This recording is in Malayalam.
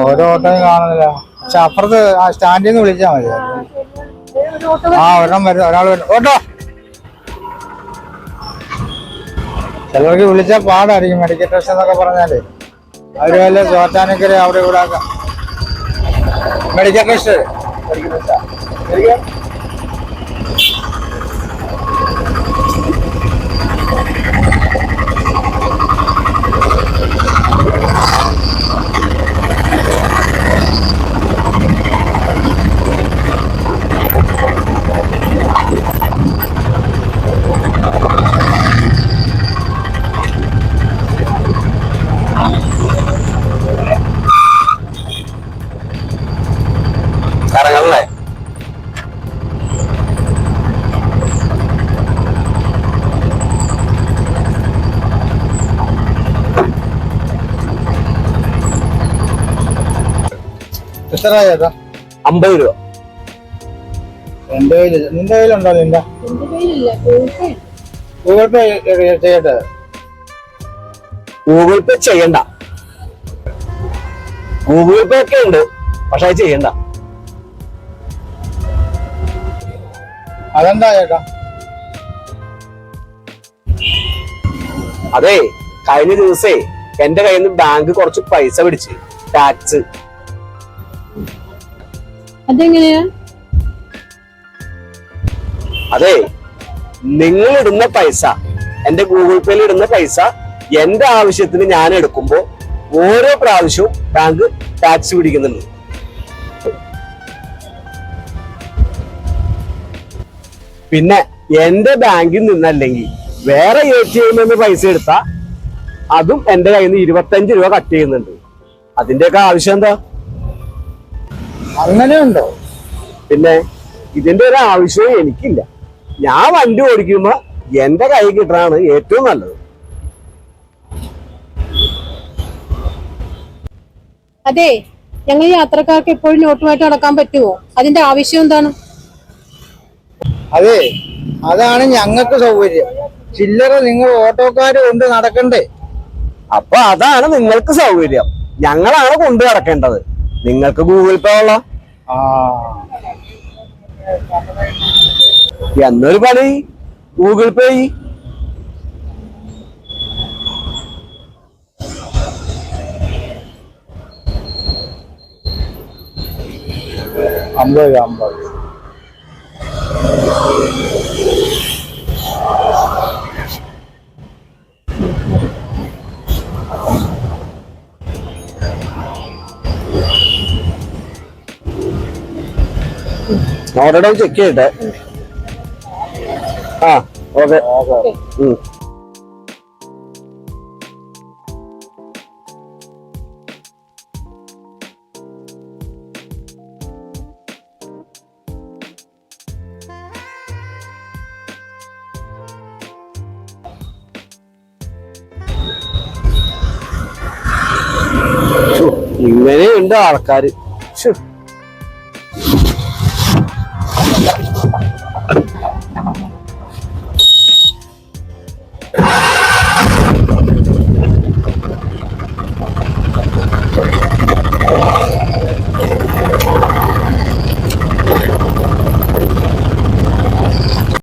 ഒരു ഓട്ടോയും കാണുന്നില്ല. പക്ഷെ അപ്പുറത്ത് സ്റ്റാൻഡിൽ നിന്ന് വിളിച്ചാ മതി. ഒരെണ്ണം വരും, ഒരാൾ വരും. ഓട്ടോ ചിലർക്ക് വിളിച്ചാൽ പാടായിരിക്കും. മെഡിക്കൽ ടെസ്റ്റ് എന്നൊക്കെ പറഞ്ഞാല് അവര് വല്ല ചോറ്റാനിക്കര അവിടെ ഇവിടെ മെഡിക്കൽ ടെസ്റ്റ് കറങ്ങല്ലേ. എത്ര ചേട്ടാ? 50 രൂപ. എന്റെ കയ്യിലില്ല. നിന്റെ കയ്യിലുണ്ടോ? നിന്റെ ഗൂഗിൾ പേ ചെയ്യട്ടെ? ഗൂഗിൾ പേ ചെയ്യണ്ട. ഗൂഗിൾ പേ ഒക്കെ ഉണ്ട്, പക്ഷെ അത് ചെയ്യണ്ട. അതെന്താ ചേട്ടാ? അതെ, കഴിഞ്ഞ ദിവസേ എന്റെ കയ്യിൽ നിന്ന് ബാങ്ക് കുറച്ച് പൈസ പിടിച്ച് ടാക്സ്. അതെങ്ങനെയാ? അതെ, നിങ്ങൾ ഇടുന്ന പൈസ, എന്റെ ഗൂഗിൾ പേയിൽ ഇടുന്ന പൈസ എന്റെ ആവശ്യത്തിന് ഞാൻ എടുക്കുമ്പോ ഓരോ പ്രാവശ്യവും ബാങ്ക് ടാക്സ് പിടിക്കുന്നുണ്ട്. പിന്നെ എന്റെ ബാങ്കിൽ നിന്നല്ലെങ്കിൽ വേറെ ATM നിന്ന് പൈസ എടുത്താ അതും എന്റെ കയ്യിൽ നിന്ന് 25 രൂപ കട്ട് ചെയ്യുന്നുണ്ട്. അതിന്റെയൊക്കെ ആവശ്യം എന്താ? അങ്ങനെയുണ്ടോ? പിന്നെ ഇതിന്റെ ഒരു ആവശ്യവും എനിക്കില്ല. ഞാൻ വണ്ടി ഓടിക്കുമ്പോ എന്റെ കൈ കിട്ടാനാണ് ഏറ്റവും നല്ലത്. അതെ, ഞങ്ങൾ യാത്രക്കാർക്ക് എപ്പോഴും നോട്ടുമായിട്ട് നടക്കാൻ പറ്റുമോ? അതിന്റെ ആവശ്യം എന്താണ്? അതെ, അതാണ് ഞങ്ങൾക്ക് സൗകര്യം. ചില്ലറ നിങ്ങൾ ഓട്ടോക്കാര് കൊണ്ട് നടക്കണ്ടേ? അപ്പൊ അതാണ് നിങ്ങൾക്ക് സൗകര്യം. ഞങ്ങളാണ് കൊണ്ടു നടക്കേണ്ടത്. നിങ്ങൾക്ക് ഗൂഗിൾ പേ ഉള്ള എന്നൊരു പണി ഗൂഗിൾ പേ. അമ്പത് നോട്ടം ചെക്ക് ചെയ്യട്ടെ. ഓക്കെ. ഇങ്ങനെയുണ്ട് ആൾക്കാര്.